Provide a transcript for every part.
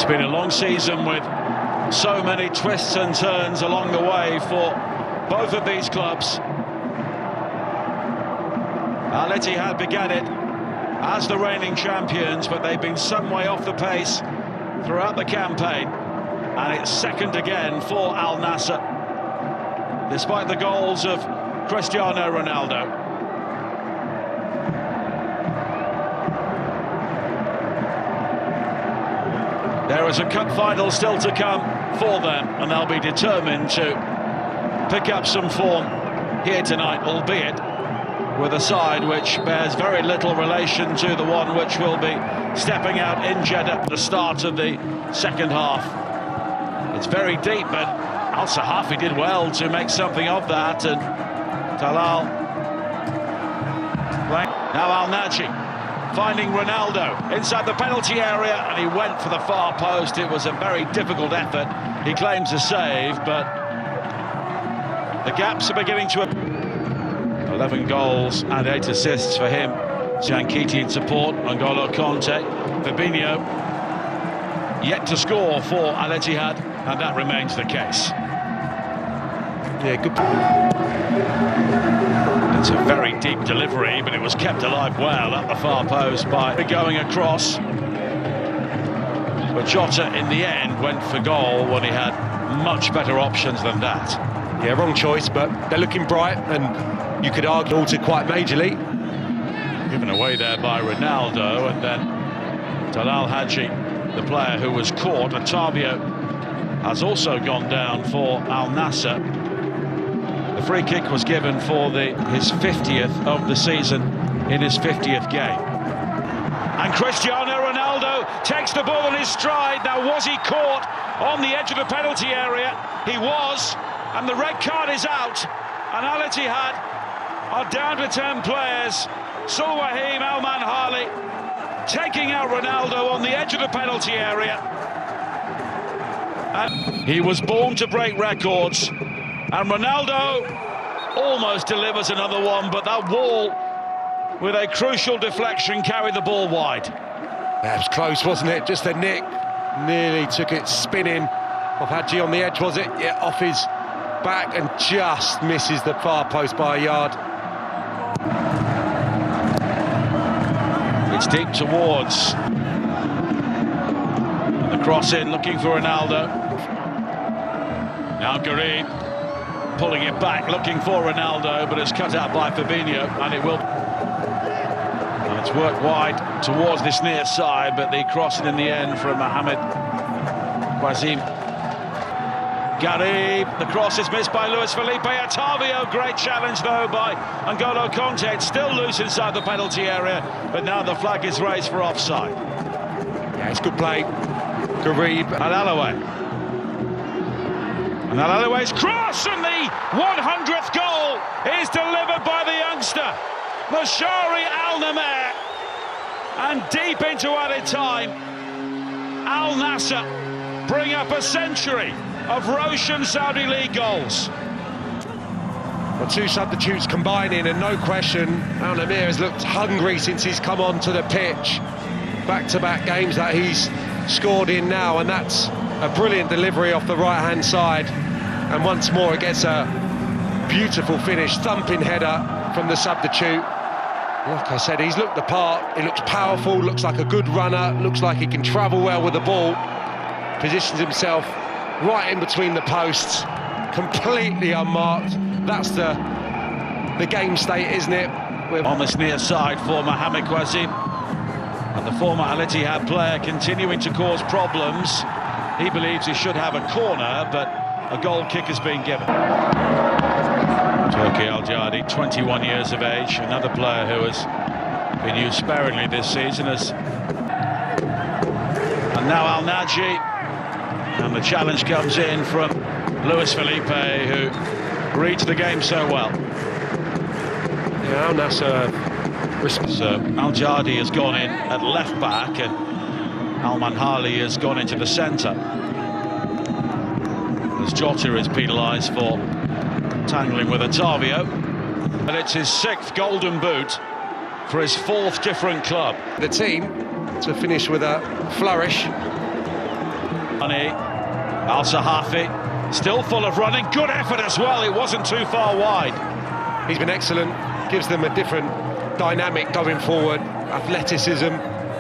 It's been a long season with so many twists and turns along the way for both of these clubs. Al Ittihad began it as the reigning champions, but they've been some way off the pace throughout the campaign, and it's second again for Al Nassr, despite the goals of Cristiano Ronaldo. There is a cup final still to come for them, and they'll be determined to pick up some form here tonight, albeit with a side which bears very little relation to the one which will be stepping out in Jeddah at the start of the second half. It's very deep, but Al Sahafi did well to make something of that, and Talal now Al Naji finding Ronaldo inside the penalty area, and he went for the far post. It was a very difficult effort. He claims a save, but the gaps are beginning to... 11 goals and 8 assists for him. Jankiti in support, N'Golo Kanté. Fabinho yet to score for Al Ittihad, and that remains the case. Yeah, good. It's a very deep delivery, but it was kept alive well at the far post by going across. But Jota, in the end, went for goal when he had much better options than that. Yeah, wrong choice, but they're looking bright, and you could argue altered quite majorly. Given away there by Ronaldo, and then Talal Hadji, the player who was caught. Ottavio has also gone down for Al Nassr. The free kick was given for his 50th of the season in his 50th game. And Cristiano Ronaldo takes the ball in his stride. Now, was he caught on the edge of the penalty area? He was, and the red card is out. And Al Ittihad are down to 10 players. Sulwahim Al-Manhali taking out Ronaldo on the edge of the penalty area. And he was born to break records, and Ronaldo almost delivers another one, but that wall, with a crucial deflection, carried the ball wide. That was close, wasn't it? Just a nick. Nearly took it spinning off Hadji on the edge, was it? Yeah, off his back, and just misses the far post by a yard. It's deep towards the cross in, looking for Ronaldo. Now Garib pulling it back, looking for Ronaldo, but it's cut out by Fabinho, and it will. And it's worked wide towards this near side, but the crossing in the end from Mohamed Quasim. Garib, the cross is missed by Luis Felipe. Ottavio, great challenge though by N'Golo Kanté. It's still loose inside the penalty area, but now the flag is raised for offside. Yeah, it's good play. Garib. Al-Alaway. And Al-Alaway's cross, and the 100th goal is delivered by the youngster, Mashari Al-Namer. And deep into added time, Al Nassr bring up a century of Roshan Saudi League goals. Well, two substitutes combining, and no question, Al-Namer has looked hungry since he's come onto the pitch. Back-to-back games that he's scored in now, and that's a brilliant delivery off the right-hand side. And once more, it gets a beautiful finish, thumping header from the substitute. Like I said, he's looked the part. He looks powerful, looks like a good runner, looks like he can travel well with the ball. Positions himself right in between the posts, completely unmarked. That's the game state, isn't it? On this near side for Mohamed Quasim, and the former Al Ittihad player continuing to cause problems. He believes he should have a corner, but a goal kick has been given. Turki Al-Jadi, 21 years of age, another player who has been used sparingly this season. And now Al Naji. And the challenge comes in from Luis Felipe, who reads the game so well. Yeah, Al Nassr. So Al-Jadi has gone in at left back, and Al-Manhali has gone into the centre. As Jota is penalised for tangling with Ottavio. And it's his 6th golden boot for his 4th different club. The team to finish with a flourish. Al-Sahafi, still full of running, good effort as well, it wasn't too far wide. He's been excellent, gives them a different dynamic going forward, athleticism,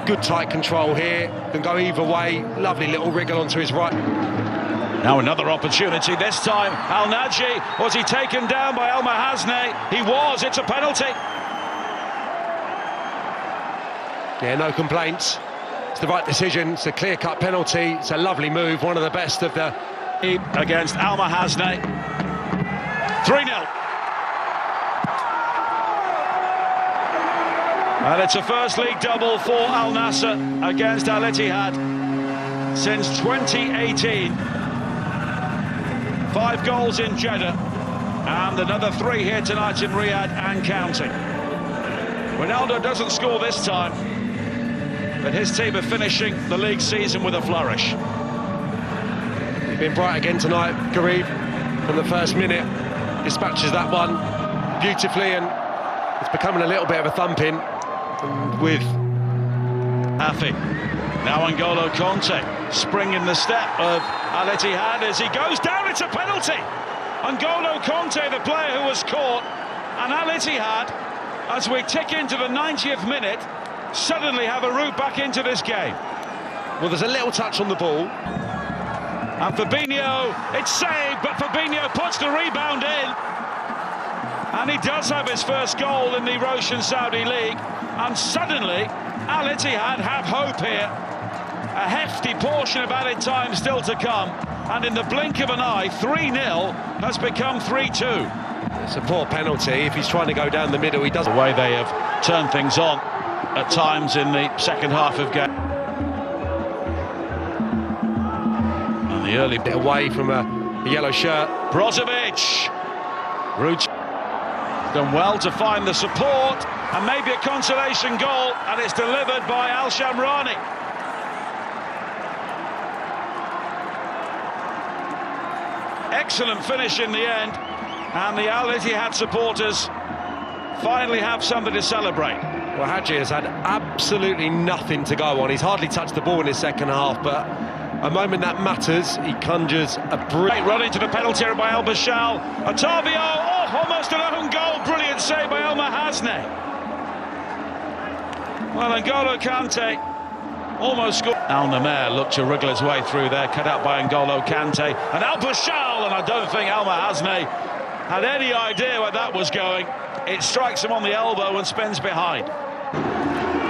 good tight control here, can go either way, lovely little wriggle onto his right. Now another opportunity, this time Al-Naji, was he taken down by Al-Mahazne? He was, it's a penalty. Yeah, no complaints. It's the right decision, it's a clear-cut penalty, it's a lovely move, one of the best of the... Against Al-Mahazne, 3-0. And it's a first league double for Al Nassr against Al Ittihad since 2018. 5 goals in Jeddah and another 3 here tonight in Riyadh and counting. Ronaldo doesn't score this time, but his team are finishing the league season with a flourish. He's been bright again tonight, Garib, from the first minute. Dispatches that one beautifully, and it's becoming a little bit of a thumping. With Hafi, now N'Golo Kanté, spring in the step of Al Ittihad as he goes down, it's a penalty! N'Golo Kanté, the player who was caught, and Al Ittihad, as we tick into the 90th minute, suddenly have a route back into this game. Well, there's a little touch on the ball. And Fabinho, it's saved, but Fabinho puts the rebound in. And he does have his first goal in the Roshan Saudi League. And suddenly, Al Ittihad have hope here. A hefty portion of added time still to come. And in the blink of an eye, 3-0 has become 3-2. It's a poor penalty. If he's trying to go down the middle, he does. The way they have turned things on at times in the second half of game. And the early bit away from a yellow shirt. Brozovic. Root done well to find the support. And maybe a consolation goal, and it's delivered by Al Shamrani. Excellent finish in the end, and the Al Ittihad supporters finally have something to celebrate. Well, Hadji has had absolutely nothing to go on. He's hardly touched the ball in his second half, but a moment that matters, he conjures a great run into the penalty area by El Bashal. Otavio, oh, almost an own goal, brilliant save by El Mahazne. Well, N'Golo Kanté almost scored. Al Nassr looked to wriggle his way through there, cut out by N'Golo Kanté. And Al Bashal, and I don't think Al Mahazne had any idea where that was going. It strikes him on the elbow and spins behind.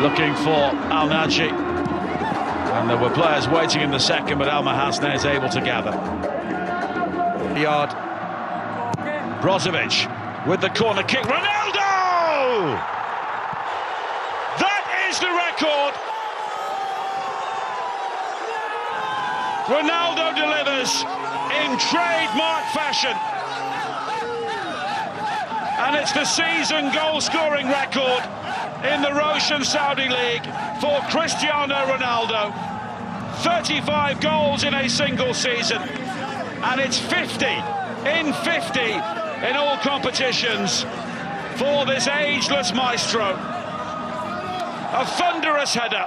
Looking for Al Naji. And there were players waiting in the second, but Al Mahazne is able to gather. Yard. Brozovic with the corner kick. Ronaldo! That is the record. Ronaldo delivers in trademark fashion. And it's the season goal-scoring record in the Roshan Saudi League for Cristiano Ronaldo. 35 goals in a single season. And it's 50 in 50 in all competitions for this ageless maestro. A thunderous header.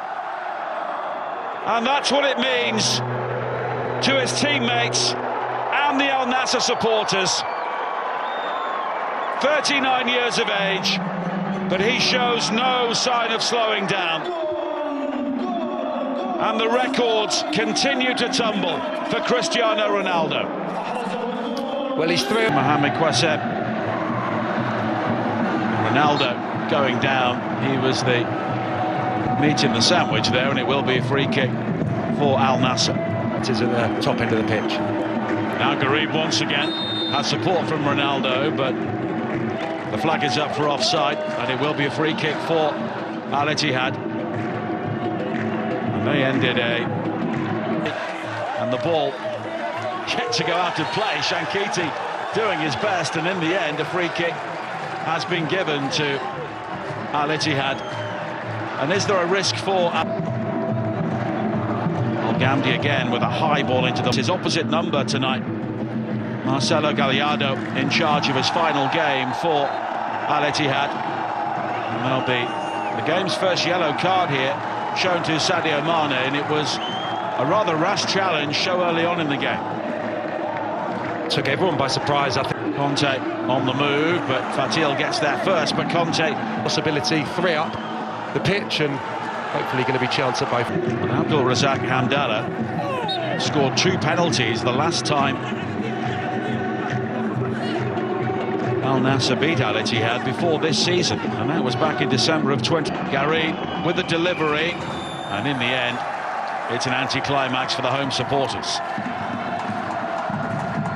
And that's what it means to his teammates and the Al Nassr supporters. 39 years of age, but he shows no sign of slowing down. And the records continue to tumble for Cristiano Ronaldo. Well, he's through. Mohamed Quaseb. Ronaldo going down. He was the meat in the sandwich there, and it will be a free kick for Al Nassr. It is at the top end of the pitch. Now Garib once again has support from Ronaldo, but the flag is up for offside, and it will be a free kick for Al Ittihad. And they ended and the ball yet to go out of play. Shankiti doing his best, and in the end a free kick has been given to Al Ittihad. And is there a risk for Al-Ghamdi again with a high ball into his opposite number tonight? Marcelo Gallardo in charge of his final game for Al Ittihad. And there'll be the game's first yellow card here shown to Sadio Mane, and it was A rather rash challenge so early on in the game. Took everyone by surprise, I think. Conte on the move, but Fatil gets there first, but Conte... Possibility, 3 up the pitch, and hopefully going to be chance at both. And Abdul Razak Hamdallah scored 2 penalties the last time Al Nassr beat Al Ittihad before this season, and that was back in December of 20. Gary with the delivery, and in the end, it's an anti-climax for the home supporters.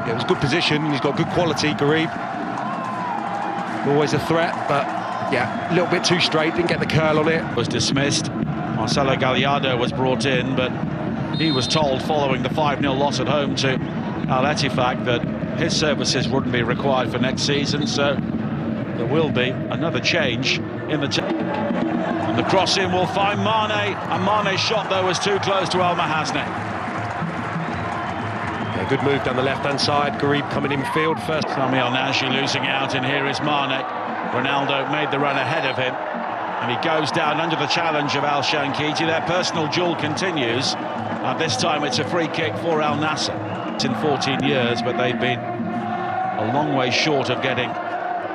Yeah, it was good position, and he's got good quality, Garib. Always a threat, but yeah, a little bit too straight, didn't get the curl on it. Was dismissed. Marcelo Gallardo was brought in, but he was told following the 5-0 loss at home to Al Ettifaq that his services wouldn't be required for next season, so there will be another change in the team. And the cross-in will find Mane, and Mane's shot, though, was too close to Al Mahasne. Yeah, good move down the left-hand side, Garib coming in field first. Sami El-Naji losing out, and here is Mane. Ronaldo made the run ahead of him, and he goes down under the challenge of Al Shankiti. Their personal duel continues, and this time it's a free kick for Al Nassr. It's in 14 years, but they've been a long way short of getting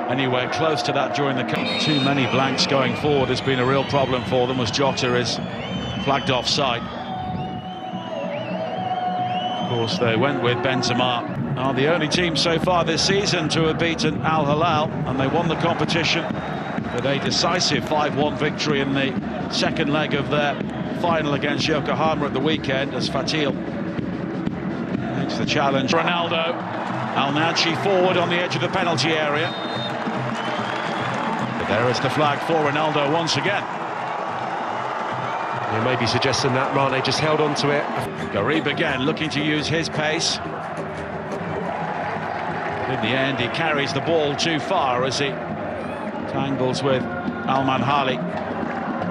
anywhere close to that during the... Too many blanks going forward has been a real problem for them, as Jota is flagged offside. Of course, they went with Benzema. Are the only team so far this season to have beaten Al Hilal, and they won the competition with a decisive 5-1 victory in the second leg of their final against Yokohama at the weekend, as Fatil makes the challenge. Ronaldo, Al-Naji forward on the edge of the penalty area. But there is the flag for Ronaldo once again. Yeah, maybe suggesting that Mane just held on to it. Garib again looking to use his pace. In the end, he carries the ball too far as he tangles with Al Manhali.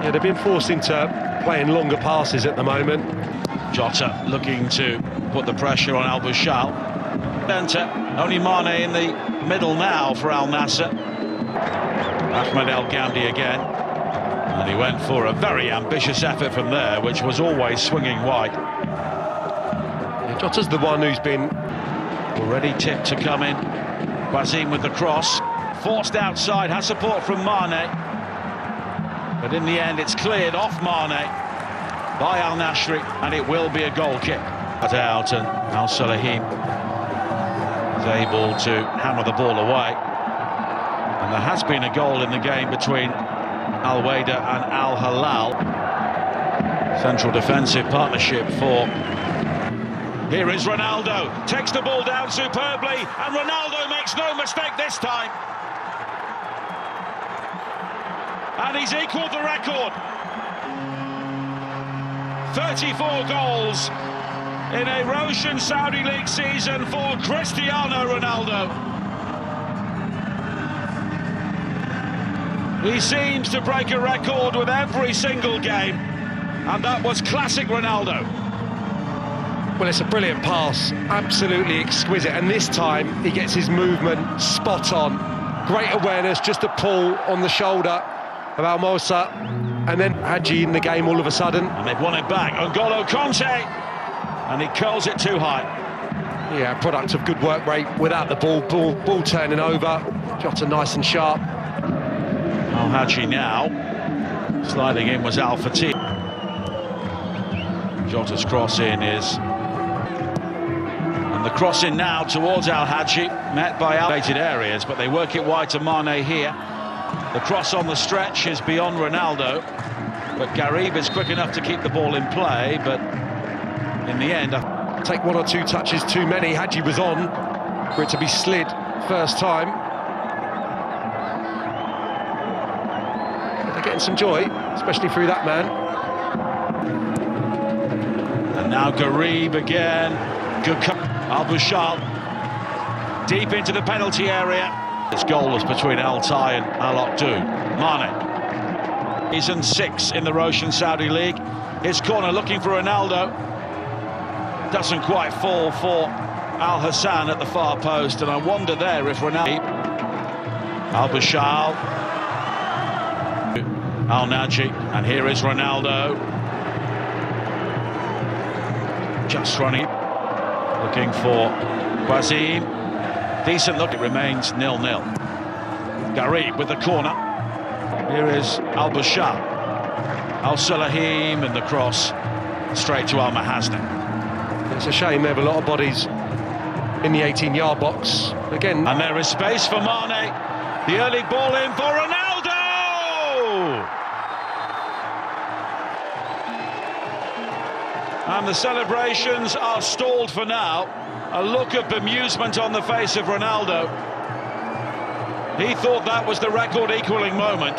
Yeah, they've been forced into playing longer passes at the moment. Jota looking to put the pressure on Al Bushal. Enter, only Mane in the middle now for Al Nassr. Ahmed El Ghamdi again. And he went for a very ambitious effort from there, which was always swinging wide. Yeah, Jota's the one who's been... Already tipped to come in. Bazim with the cross. Forced outside, has support from Mane. But in the end, it's cleared off Mane by Al Nassr, and it will be a goal kick. Cut out, and Al Salahim is able to hammer the ball away. And there has been a goal in the game between Al Wahda and Al Hilal. Central defensive partnership for... Here is Ronaldo, takes the ball down superbly, and Ronaldo makes no mistake this time. And he's equalled the record. 34 goals in a Roshan Saudi League season for Cristiano Ronaldo. He seems to break a record with every single game, and that was classic Ronaldo. Well, it's a brilliant pass, absolutely exquisite, and this time he gets his movement spot on. Great awareness, just a pull on the shoulder of Al Mosa, and then Hadji in the game all of a sudden. And they've won it back, N'Golo Conte, and he curls it too high. Yeah, product of good work rate without the ball turning over. Jota nice and sharp. Al Hadji now, sliding in was Al Fatih. Jota's cross in is... The cross in now towards Al Hadji, met by elevated areas, but they work it wide to Mane here. The cross on the stretch is beyond Ronaldo, but Garib is quick enough to keep the ball in play, but in the end... Take 1 or 2 touches too many. Hadji was on for it to be slid first time. They're getting some joy, especially through that man. And now Garib again. Good cut. Al Bushal deep into the penalty area. It's goalless between Al Tai and Al Okdu. Mane. He's in 6 in the Roshan Saudi League. His corner looking for Ronaldo. Doesn't quite fall for Al Hassan at the far post, and I wonder there if Ronaldo... Al Bushal. Al Naji, and here is Ronaldo. just running, looking for Quazim. Decent look, it remains 0-0. Garib with the corner. Here is Al-Bashar. Al-Salahim and the cross straight to Al-Mahazni. It's a shame they have a lot of bodies in the 18-yard box again. And there is space for Mane. The early ball in for Ronaldo! And the celebrations are stalled for now. A look of bemusement on the face of Ronaldo. He thought that was the record-equaling moment.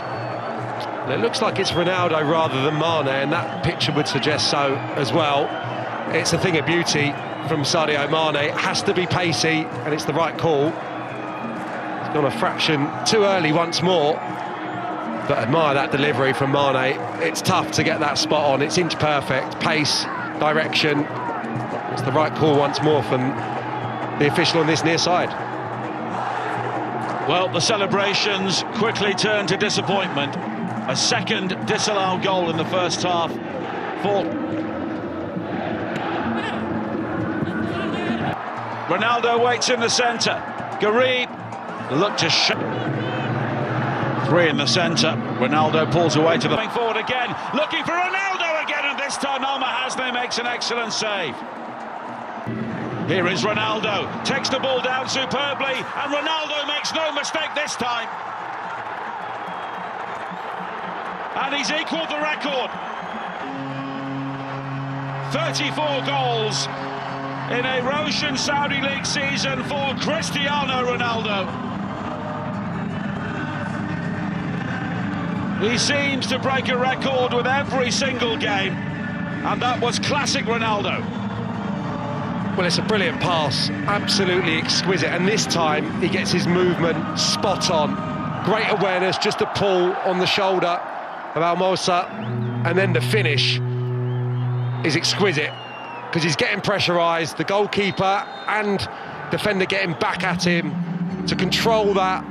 It looks like it's Ronaldo rather than Mane, and that picture would suggest so as well. It's a thing of beauty from Sadio Mane. It has to be pacey, and it's the right call. It's gone a fraction too early once more. But admire that delivery from Mane. It's tough to get that spot on. It's inch perfect, pace, direction. It's the right call once more from the official on this near side. Well, the celebrations quickly turn to disappointment. A second disallowed goal in the first half for Ronaldo. Waits in the centre. Garib look to shoot. Three in the centre. Ronaldo pulls away to the coming forward again, looking for Ronaldo again, and this time Al-Mahazni makes an excellent save. Here is Ronaldo, takes the ball down superbly, and Ronaldo makes no mistake this time. And he's equalled the record. 34 goals in a Roshan Saudi League season for Cristiano Ronaldo. He seems to break a record with every single game, and that was classic Ronaldo. Well, it's a brilliant pass, absolutely exquisite, and this time he gets his movement spot on. Great awareness, just a pull on the shoulder of Al-Mosa, and then the finish is exquisite because he's getting pressurised, the goalkeeper and defender getting back at him to control that